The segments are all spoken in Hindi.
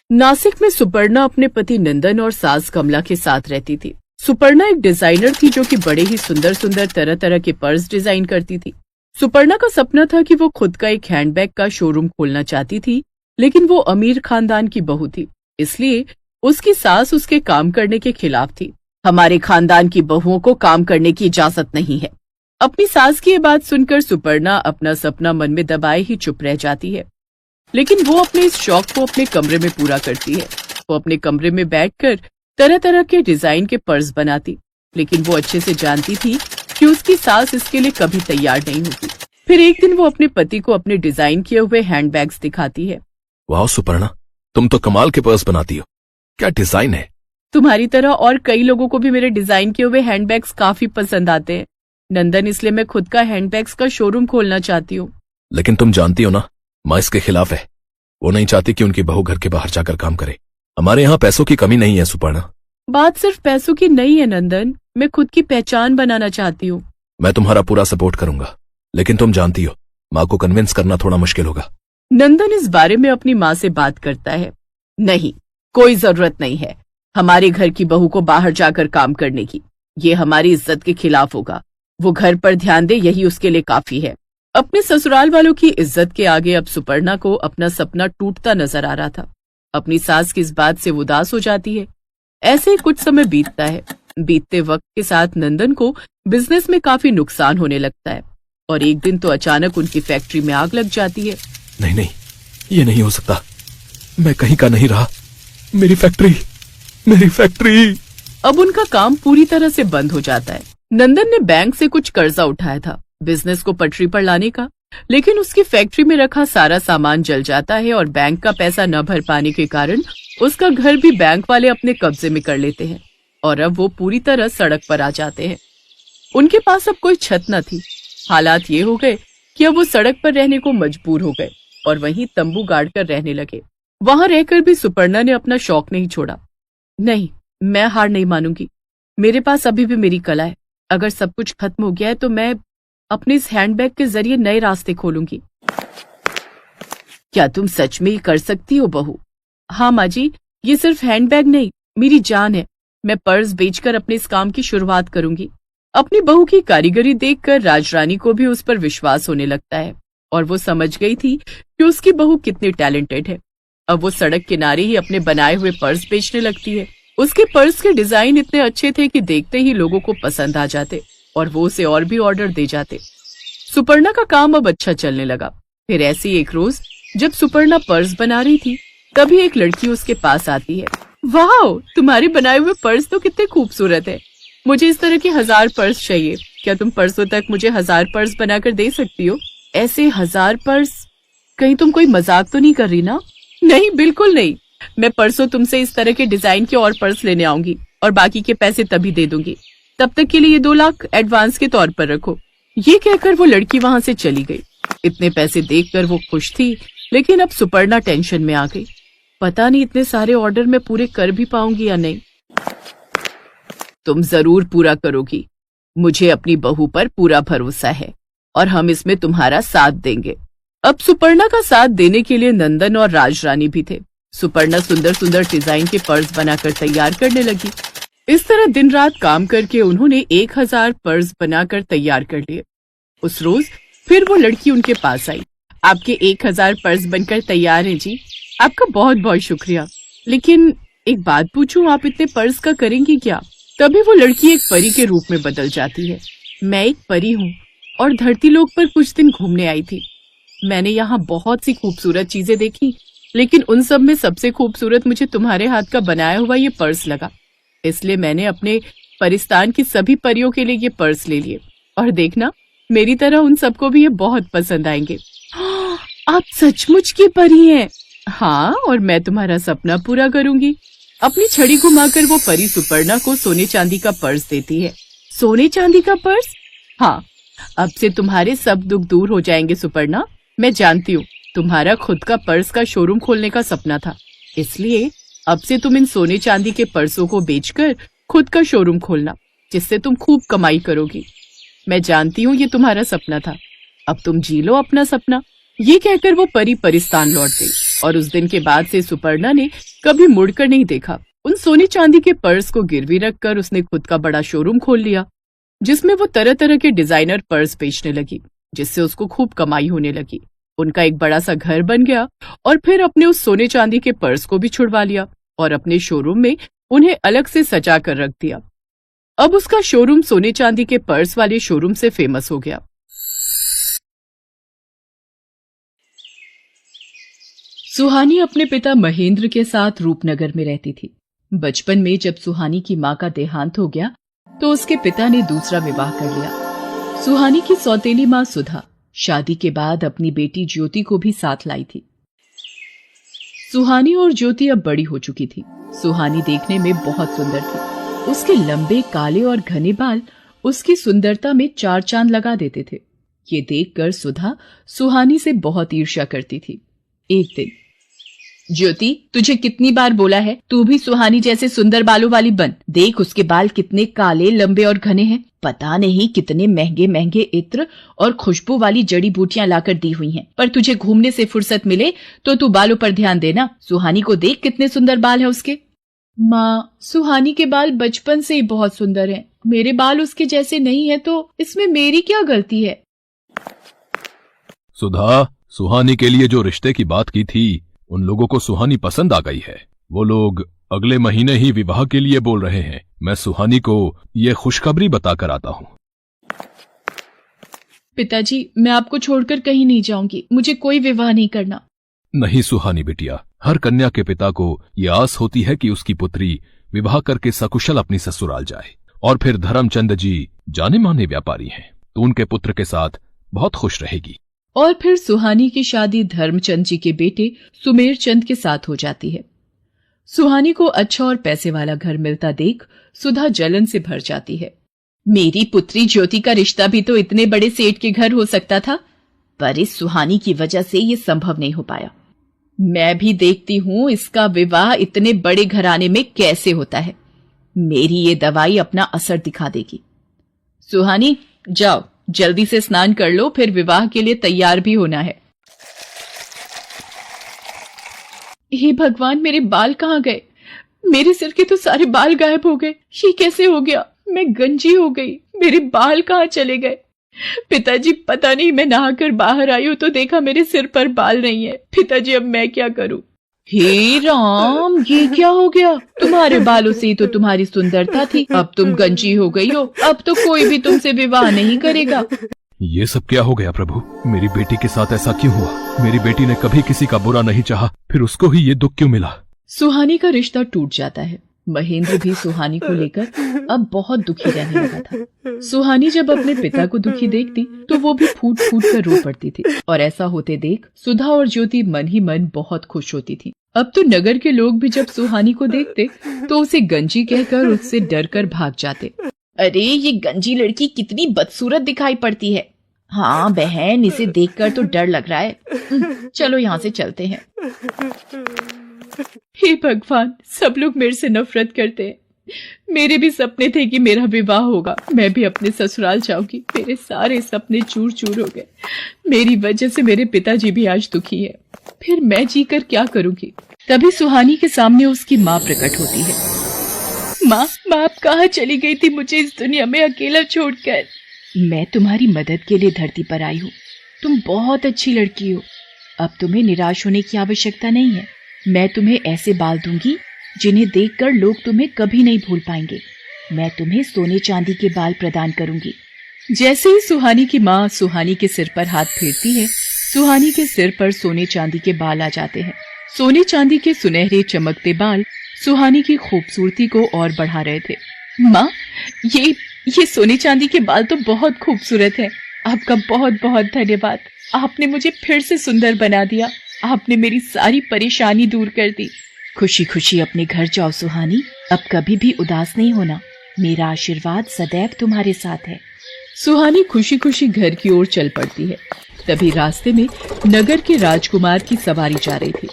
नासिक में सुपर्णा अपने पति नंदन और सास कमला के साथ रहती थी। सुपर्णा एक डिजाइनर थी जो कि बड़े ही सुंदर सुंदर तरह तरह के पर्स डिजाइन करती थी। सुपर्णा का सपना था कि वो खुद का एक हैंडबैग का शोरूम खोलना चाहती थी, लेकिन वो अमीर खानदान की बहू थी, इसलिए उसकी सास उसके काम करने के खिलाफ थी। हमारे खानदान की बहुओं को काम करने की इजाजत नहीं है। अपनी सास की ये बात सुनकर सुपर्णा अपना सपना मन में दबाए ही चुप रह जाती है, लेकिन वो अपने इस शौक को अपने कमरे में पूरा करती है। वो अपने कमरे में बैठकर तरह तरह के डिजाइन के पर्स बनाती, लेकिन वो अच्छे से जानती थी कि उसकी सास इसके लिए कभी तैयार नहीं होती। फिर एक दिन वो अपने पति को अपने डिजाइन किए हुए हैंडबैग्स दिखाती है। वाह सुपर्णा, तुम तो कमाल के पर्स बनाती हो, क्या डिजाइन है। तुम्हारी तरह और कई लोगों को भी मेरे डिजाइन किए हुए हैंडबैग्स काफी पसंद आते हैं नंदन, इसलिए मैं खुद का हैंडबैग्स का शोरूम खोलना चाहती हूँ। लेकिन तुम जानती हो ना, माँ इसके खिलाफ है। वो नहीं चाहती कि उनकी बहू घर के बाहर जाकर काम करे। हमारे यहाँ पैसों की कमी नहीं है सुपर्णा। बात सिर्फ पैसों की नहीं है नंदन, मैं खुद की पहचान बनाना चाहती हूँ। मैं तुम्हारा पूरा सपोर्ट करूंगा, लेकिन तुम जानती हो माँ को कन्विंस करना थोड़ा मुश्किल होगा। नंदन इस बारे में अपनी माँ से बात करता है। नहीं, कोई जरूरत नहीं है हमारे घर की बहू को बाहर जाकर काम करने की। ये हमारी इज्जत के खिलाफ होगा। वो घर पर ध्यान दे, यही उसके लिए काफी है। अपने ससुराल वालों की इज्जत के आगे अब सुपर्णा को अपना सपना टूटता नजर आ रहा था। अपनी सास की इस बात से वो उदास हो जाती है। ऐसे ही कुछ समय बीतता है। बीतते वक्त के साथ नंदन को बिजनेस में काफी नुकसान होने लगता है और एक दिन तो अचानक उनकी फैक्ट्री में आग लग जाती है। नहीं नहीं, ये नहीं हो सकता। मैं कहीं का नहीं रहा। मेरी फैक्ट्री। अब उनका काम पूरी तरह से बंद हो जाता है। नंदन ने बैंक से कुछ कर्जा उठाया था बिजनेस को पटरी पर लाने का, लेकिन उसकी फैक्ट्री में रखा सारा सामान जल जाता है और बैंक का पैसा न भर पाने के कारण उसका घर भी बैंक वाले अपने कब्जे में कर लेते हैं और अब वो पूरी तरह सड़क पर आ जाते हैं। उनके पास अब कोई छत न थी। हालात ये हो गए कि अब वो सड़क पर रहने को मजबूर हो गए और वहीं तंबू गाड़कर रहने लगे। वहां रहकर भी सुपर्णा ने अपना शौक नहीं छोड़ा। नहीं, मैं हार नहीं मानूंगी। मेरे पास अभी भी मेरी कला है। अगर सब कुछ खत्म हो गया है तो मैं अपने इस हैंडबैग के जरिए नए रास्ते खोलूंगी। क्या तुम सच में ही कर सकती हो बहू? हाँ माँ जी, ये सिर्फ हैंडबैग नहीं, मेरी जान है। मैं पर्स बेचकर अपने इस काम की शुरुआत करूंगी। अपनी बहू की कारीगरी देखकर राजरानी को भी उस पर विश्वास होने लगता है और वो समझ गई थी कि उसकी बहू कितनी टैलेंटेड है। अब वो सड़क किनारे ही अपने बनाए हुए पर्स बेचने लगती है। उसके पर्स के डिजाइन इतने अच्छे थे कि देखते ही लोगों को पसंद आ जाते और वो उसे और भी ऑर्डर दे जाते। सुपर्णा का काम अब अच्छा चलने लगा। फिर ऐसी एक रोज जब सुपर्णा पर्स बना रही थी, तभी एक लड़की उसके पास आती है। वाह, तुम्हारे बनाए हुए पर्स तो कितने खूबसूरत है। मुझे इस तरह के 1000 पर्स चाहिए। क्या तुम परसों तक मुझे 1000 पर्स बनाकर दे सकती हो? ऐसे 1000 पर्स? कहीं तुम कोई मजाक तो नहीं कर रही ना? नहीं, बिल्कुल नहीं। मैं परसों तुमसे इस तरह के डिजाइन के और पर्स लेने आऊंगी और बाकी के पैसे तभी दे दूंगी। तब तक के लिए ये 2 लाख एडवांस के तौर पर रखो। ये कहकर वो लड़की वहां से चली गई। इतने पैसे देखकर वो खुश थी, लेकिन अब सुपर्णा टेंशन में आ गई। पता नहीं इतने सारे ऑर्डर मैं पूरे कर भी पाऊंगी या नहीं। तुम जरूर पूरा करोगी। मुझे अपनी बहू पर पूरा भरोसा है और हम इसमें तुम्हारा साथ देंगे। अब सुपर्णा का साथ देने के लिए नंदन और राजरानी भी थे। सुपर्णा सुंदर सुंदर डिजाइन के पर्स बनाकर तैयार करने लगी। इस तरह दिन रात काम करके उन्होंने 1000 पर्स बनाकर तैयार कर लिए। उस रोज फिर वो लड़की उनके पास आई। आपके 1000 पर्स बनकर तैयार हैं जी। आपका बहुत बहुत शुक्रिया। लेकिन एक बात पूछूं, आप इतने पर्स का करेंगी क्या? तभी वो लड़की एक परी के रूप में बदल जाती है। मैं एक परी हूँ और धरती लोक पर कुछ दिन घूमने आई थी। मैंने यहाँ बहुत सी खूबसूरत चीजें देखी, लेकिन उन सब में सबसे खूबसूरत मुझे तुम्हारे हाथ का बनाया हुआ ये पर्स लगा। इसलिए मैंने अपने परिस्तान की सभी परियों के लिए ये पर्स ले लिए और देखना, मेरी तरह उन सबको भी ये बहुत पसंद आएंगे। आप सचमुच की परी हैं? हाँ, और मैं तुम्हारा सपना पूरा करूंगी। अपनी छड़ी घुमाकर वो परी सुपर्णा को सोने चांदी का पर्स देती है। सोने चांदी का पर्स? हाँ, अब से तुम्हारे सब दुख दूर हो जाएंगे सुपर्णा। मैं जानती हूँ तुम्हारा खुद का पर्स का शोरूम खोलने का सपना था, इसलिए अब से तुम इन सोने चांदी के पर्सों को बेचकर खुद का शोरूम खोलना, जिससे तुम खूब कमाई करोगी। मैं जानती हूँ ये तुम्हारा सपना था, अब तुम जी लो अपना सपना। ये कहकर वो परी परिस्तान लौट गई। और उस दिन के बाद से सुपर्णा ने कभी मुड़कर नहीं देखा। उन सोने चांदी के पर्स को गिरवी रखकर उसने खुद का बड़ा शोरूम खोल लिया, जिसमें वो तरह तरह के डिजाइनर पर्स बेचने लगी, जिससे उसको खूब कमाई होने लगी। उनका एक बड़ा सा घर बन गया और फिर अपने उस सोने चांदी के पर्स को भी छुड़वा लिया और अपने शोरूम में उन्हें अलग से सजा कर रख दिया। अब उसका शोरूम सोने चांदी के पर्स वाले शोरूम से फेमस हो गया। सुहानी अपने पिता महेंद्र के साथ रूपनगर में रहती थी। बचपन में जब सुहानी की मां का देहांत हो गया तो उसके पिता ने दूसरा विवाह कर लिया। सुहानी की सौतेली मां सुधा शादी के बाद अपनी बेटी ज्योति को भी साथ लाई थी। सुहानी और ज्योति अब बड़ी हो चुकी थी। सुहानी देखने में बहुत सुंदर थी। उसके लंबे काले और घने बाल उसकी सुंदरता में चार चांद लगा देते थे। ये देखकर सुधा सुहानी से बहुत ईर्ष्या करती थी। एक दिन, ज्योति, तुझे कितनी बार बोला है तू भी सुहानी जैसे सुंदर बालों वाली बन। देख उसके बाल कितने काले, लंबे और घने हैं। पता नहीं कितने महंगे महंगे इत्र और खुशबू वाली जड़ी बूटियां लाकर दी हुई हैं। पर तुझे घूमने से फुर्सत मिले तो तू बालों पर ध्यान देना। सुहानी को देख कितने सुंदर बाल है उसके। माँ, सुहानी के बाल बचपन से ही बहुत सुंदर हैं। मेरे बाल उसके जैसे नहीं है तो इसमें मेरी क्या गलती है? सुधा, सुहानी के लिए जो रिश्ते की बात की थी उन लोगों को सुहानी पसंद आ गई है। वो लोग अगले महीने ही विवाह के लिए बोल रहे हैं। मैं सुहानी को ये खुशखबरी बताकर आता हूँ। पिताजी, मैं आपको छोड़कर कहीं नहीं जाऊंगी। मुझे कोई विवाह नहीं करना। नहीं सुहानी बिटिया, हर कन्या के पिता को ये आस होती है कि उसकी पुत्री विवाह करके सकुशल अपनी ससुराल जाए। और फिर धर्मचंद जी जाने माने व्यापारी हैं, तो उनके पुत्र के साथ बहुत खुश रहेगी। और फिर सुहानी की शादी धर्मचंद जी के बेटे सुमेर चंद के साथ हो जाती है। सुहानी को अच्छा और पैसे वाला घर मिलता देख सुधा जलन से भर जाती है। मेरी पुत्री ज्योति का रिश्ता भी तो इतने बड़े सेठ के घर हो सकता था, पर इस सुहानी की वजह से ये संभव नहीं हो पाया। मैं भी देखती हूँ इसका विवाह इतने बड़े घराने में कैसे होता है। मेरी ये दवाई अपना असर दिखा देगी। सुहानी, जाओ जल्दी से स्नान कर लो, फिर विवाह के लिए तैयार भी होना है। हे भगवान, मेरे बाल कहाँ गए? मेरे सिर के तो सारे बाल गायब हो गए। ये कैसे हो गया? मैं गंजी हो गई। मेरे बाल कहाँ चले गए? पिताजी, पता नहीं, मैं नहाकर बाहर आई हूँ तो देखा मेरे सिर पर बाल नहीं है। पिताजी, अब मैं क्या करूँ? हे राम, ये क्या हो गया? तुम्हारे बालों से ही तो तुम्हारी सुंदरता थी, अब तुम गंजी हो गई हो। अब तो कोई भी तुमसे विवाह नहीं करेगा। ये सब क्या हो गया प्रभु? मेरी बेटी के साथ ऐसा क्यों हुआ? मेरी बेटी ने कभी किसी का बुरा नहीं चाहा, फिर उसको ही ये दुख क्यों मिला? सुहानी का रिश्ता टूट जाता है। महेंद्र भी सुहानी को लेकर अब बहुत दुखी रहने लगा था। सुहानी जब अपने पिता को दुखी देखती तो वो भी फूट फूट कर रो पड़ती थी। और ऐसा होते देख सुधा और ज्योति मन ही मन बहुत खुश होती थी। अब तो नगर के लोग भी जब सुहानी को देखते तो उसे गंजी कहकर उससे डर कर भाग जाते। अरे, ये गंजी लड़की कितनी बदसूरत दिखाई पड़ती है। हाँ बहन, इसे देखकर तो डर लग रहा है। चलो यहाँ से चलते हैं। हे भगवान, सब लोग मेरे से नफरत करते हैं। मेरे भी सपने थे कि मेरा विवाह होगा, मैं भी अपने ससुराल जाऊंगी। मेरे सारे सपने चूर चूर हो गए। मेरी वजह से मेरे पिताजी भी आज दुखी है। फिर मैं जीकर क्या करूंगी? तभी सुहानी के सामने उसकी माँ प्रकट होती है। माँ, आप कहाँ चली गई थी मुझे इस दुनिया में अकेला छोड़कर? मैं तुम्हारी मदद के लिए धरती पर आई हूँ। तुम बहुत अच्छी लड़की हो। अब तुम्हें निराश होने की आवश्यकता नहीं है। मैं तुम्हें ऐसे बाल दूंगी जिन्हें देखकर लोग तुम्हें कभी नहीं भूल पाएंगे। मैं तुम्हें सोने चांदी के बाल प्रदान करूंगी। जैसे ही सुहानी की माँ सुहानी के सिर पर हाथ फेरती है, सुहानी के सिर पर सोने चांदी के बाल आ जाते हैं। सोने चांदी के सुनहरे चमकते बाल सुहानी की खूबसूरती को और बढ़ा रहे थे। माँ, ये सोने चांदी के बाल तो बहुत खूबसूरत हैं। आपका बहुत बहुत धन्यवाद। आपने मुझे फिर से सुंदर बना दिया। आपने मेरी सारी परेशानी दूर कर दी। खुशी खुशी अपने घर जाओ सुहानी। अब कभी भी उदास नहीं होना। मेरा आशीर्वाद सदैव तुम्हारे साथ है। सुहानी खुशी खुशी घर की ओर चल पड़ती है। तभी रास्ते में नगर के राजकुमार की सवारी जा रही थी,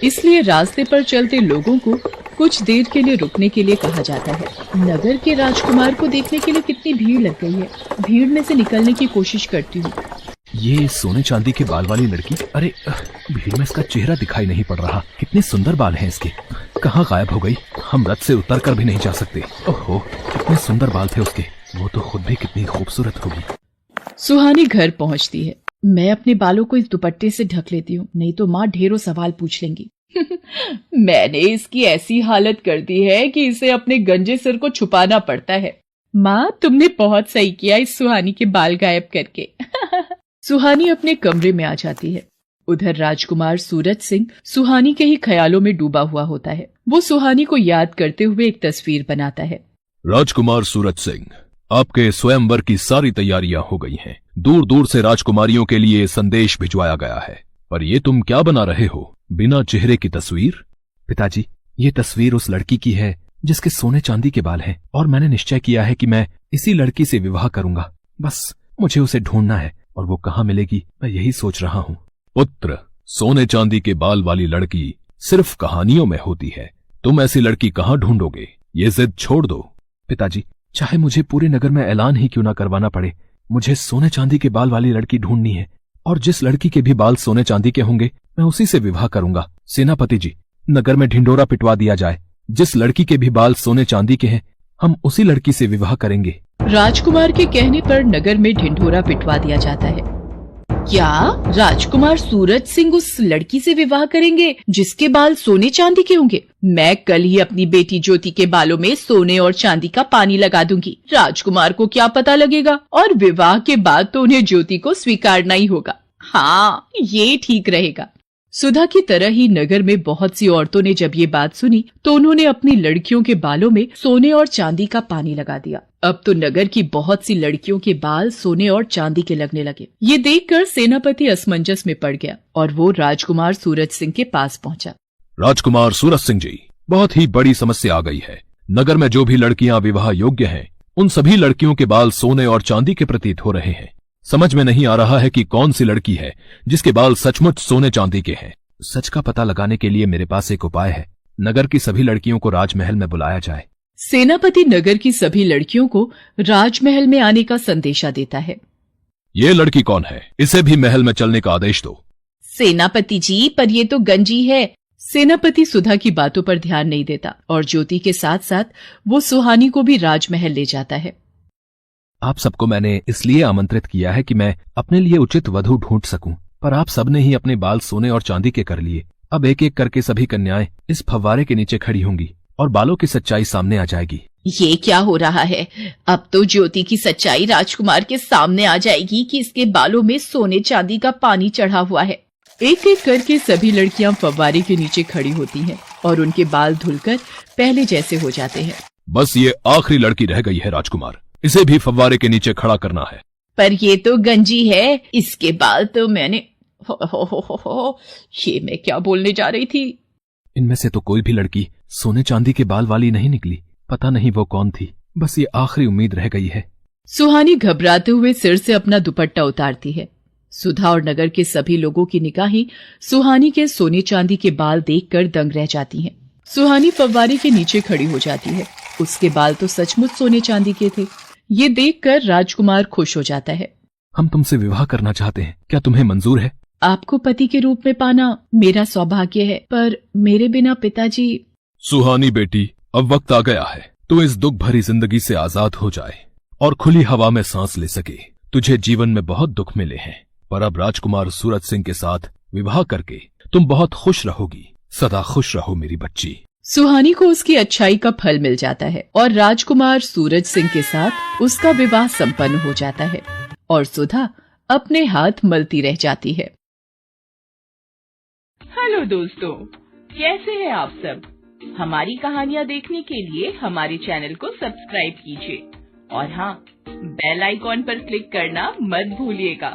इसलिए रास्ते पर चलते लोगों को कुछ देर के लिए रुकने के लिए कहा जाता है। नगर के राजकुमार को देखने के लिए कितनी भीड़ लग गई है। भीड़ में से निकलने की कोशिश करती हूँ। ये सोने चांदी के बाल वाली लड़की, अरे भीड़ में इसका चेहरा दिखाई नहीं पड़ रहा। कितने सुंदर बाल हैं इसके। कहाँ गायब हो गई? हम रथ से उतर कर भी नहीं जा सकते। ओहो, कितने सुंदर बाल थे उसके। वो तो खुद भी कितनी खूबसूरत होगी। सुहानी घर पहुंचती है। मैं अपने बालों को इस दुपट्टे से ढक लेती हूँ, नहीं तो माँ ढेरों सवाल पूछ लेंगी। मैंने इसकी ऐसी हालत कर दी है कि इसे अपने गंजे सिर को छुपाना पड़ता है। माँ, तुमने बहुत सही किया इस सुहानी के बाल गायब करके। सुहानी अपने कमरे में आ जाती है। उधर राजकुमार सूरज सिंह सुहानी के ही ख्यालों में डूबा हुआ होता है। वो सुहानी को याद करते हुए एक तस्वीर बनाता है। राजकुमार सूरज सिंह, आपके स्वयंवर की सारी तैयारियां हो गई हैं। दूर दूर से राजकुमारियों के लिए संदेश भिजवाया गया है। पर ये तुम क्या बना रहे हो? बिना चेहरे की तस्वीर? पिताजी, ये तस्वीर उस लड़की की है जिसके सोने चांदी के बाल हैं, और मैंने निश्चय किया है कि मैं इसी लड़की से विवाह करूंगा। बस मुझे उसे ढूंढना है, और वो कहाँ मिलेगी मैं यही सोच रहा हूँ। पुत्र, सोने चांदी के बाल वाली लड़की सिर्फ कहानियों में होती है। तुम ऐसी लड़की कहाँ ढूंढोगे? ये जिद छोड़ दो। पिताजी, चाहे मुझे पूरे नगर में ऐलान ही क्यों ना करवाना पड़े, मुझे सोने चांदी के बाल वाली लड़की ढूंढनी है, और जिस लड़की के भी बाल सोने चांदी के होंगे मैं उसी से विवाह करूंगा। सेनापति जी, नगर में ढिंडोरा पिटवा दिया जाए। जिस लड़की के भी बाल सोने चांदी के हैं, हम उसी लड़की से विवाह करेंगे। राजकुमार के कहने पर नगर में ढिंढोरा पिटवा दिया जाता है। क्या राजकुमार सूरज सिंह उस लड़की से विवाह करेंगे जिसके बाल सोने चांदी के होंगे? मैं कल ही अपनी बेटी ज्योति के बालों में सोने और चांदी का पानी लगा दूंगी। राजकुमार को क्या पता लगेगा, और विवाह के बाद तो उन्हें ज्योति को स्वीकारना ही होगा। हाँ, ये ठीक रहेगा। सुधा की तरह ही नगर में बहुत सी औरतों ने जब ये बात सुनी तो उन्होंने अपनी लड़कियों के बालों में सोने और चांदी का पानी लगा दिया। अब तो नगर की बहुत सी लड़कियों के बाल सोने और चांदी के लगने लगे। ये देखकर सेनापति असमंजस में पड़ गया और वो राजकुमार सूरज सिंह के पास पहुंचा। राजकुमार सूरज सिंह जी, बहुत ही बड़ी समस्या आ गई है। नगर में जो भी लड़कियां विवाह योग्य हैं, उन सभी लड़कियों के बाल सोने और चांदी के प्रतीत हो रहे हैं। समझ में नहीं आ रहा है कि कौन सी लड़की है जिसके बाल सचमुच सोने चांदी के हैं। सच का पता लगाने के लिए मेरे पास एक उपाय है। नगर की सभी लड़कियों को राजमहल में बुलाया जाए। सेनापति नगर की सभी लड़कियों को राजमहल में आने का संदेशा देता है। ये लड़की कौन है? इसे भी महल में चलने का आदेश दो। सेनापति जी, पर ये तो गंजी है। सेनापति सुधा की बातों पर ध्यान नहीं देता और ज्योति के साथ साथ वो सुहानी को भी राजमहल ले जाता है। आप सबको मैंने इसलिए आमंत्रित किया है कि मैं अपने लिए उचित वधू ढूंढ सकूं, पर आप सबने ही अपने बाल सोने और चांदी के कर लिए। अब एक एक करके सभी कन्याएं इस फव्वारे के नीचे खड़ी होंगी और बालों की सच्चाई सामने आ जाएगी। ये क्या हो रहा है? अब तो ज्योति की सच्चाई राजकुमार के सामने आ जाएगी कि इसके बालों में सोने चांदी का पानी चढ़ा हुआ है। एक एक करके सभी लड़कियां फव्वारे के नीचे खड़ी होती हैं और उनके बाल धुलकर पहले जैसे हो जाते हैं। बस ये आखिरी लड़की रह गई है राजकुमार, इसे भी फव्वारे के नीचे खड़ा करना है। पर ये तो गंजी है, इसके बाल तो मैंने हो, ये मैं क्या बोलने जा रही थी। इनमें से तो कोई भी लड़की सोने चांदी के बाल वाली नहीं निकली। पता नहीं वो कौन थी। बस ये आखिरी उम्मीद रह गई है। सुहानी घबराते हुए सिर से अपना दुपट्टा उतारती है। सुधा और नगर के सभी लोगों की निगाहें सुहानी के सोने चांदी के बाल देखकर दंग रह जाती हैं। सुहानी फव्वारे के नीचे खड़ी हो जाती है। उसके बाल तो सचमुच सोने चांदी के थे। ये देखकर राजकुमार खुश हो जाता है। हम तुमसे विवाह करना चाहते हैं, क्या तुम्हें मंजूर है? आपको पति के रूप में पाना मेरा सौभाग्य है, पर मेरे बिना पिताजी। सुहानी बेटी, अब वक्त आ गया है तू इस दुख भरी जिंदगी से आजाद हो जाए और खुली हवा में सांस ले सके। तुझे जीवन में बहुत दुख मिले हैं, पर अब राजकुमार सूरज सिंह के साथ विवाह करके तुम बहुत खुश रहोगी। सदा खुश रहो मेरी बच्ची। सुहानी को उसकी अच्छाई का फल मिल जाता है और राजकुमार सूरज सिंह के साथ उसका विवाह संपन्न हो जाता है और सुधा अपने हाथ मलती रह जाती है। हेलो दोस्तों, कैसे हैं आप सब? हमारी कहानियाँ देखने के लिए हमारे चैनल को सब्सक्राइब कीजिए और हाँ, बेल आइकॉन पर क्लिक करना मत भूलिएगा।